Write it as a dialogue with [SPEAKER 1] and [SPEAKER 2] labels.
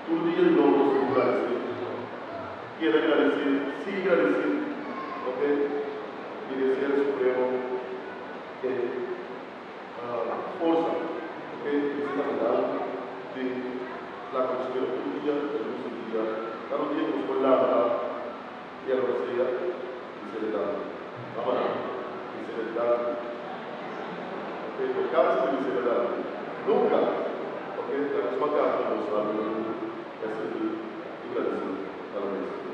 [SPEAKER 1] tu dia de logros agradecer. Quiero agradecer, sí agradecer, ¿ok? Y decir al Supremo que fuerza, ¿ok? Es la verdad de la considero un día, de un día, cada día que nos la y a la Rosalía y se le da. Vamos a y se le da. ¿Ok? Por causa de se le da. Nunca, ¿ok? La misma carta nos habla de ese día y la a la vez.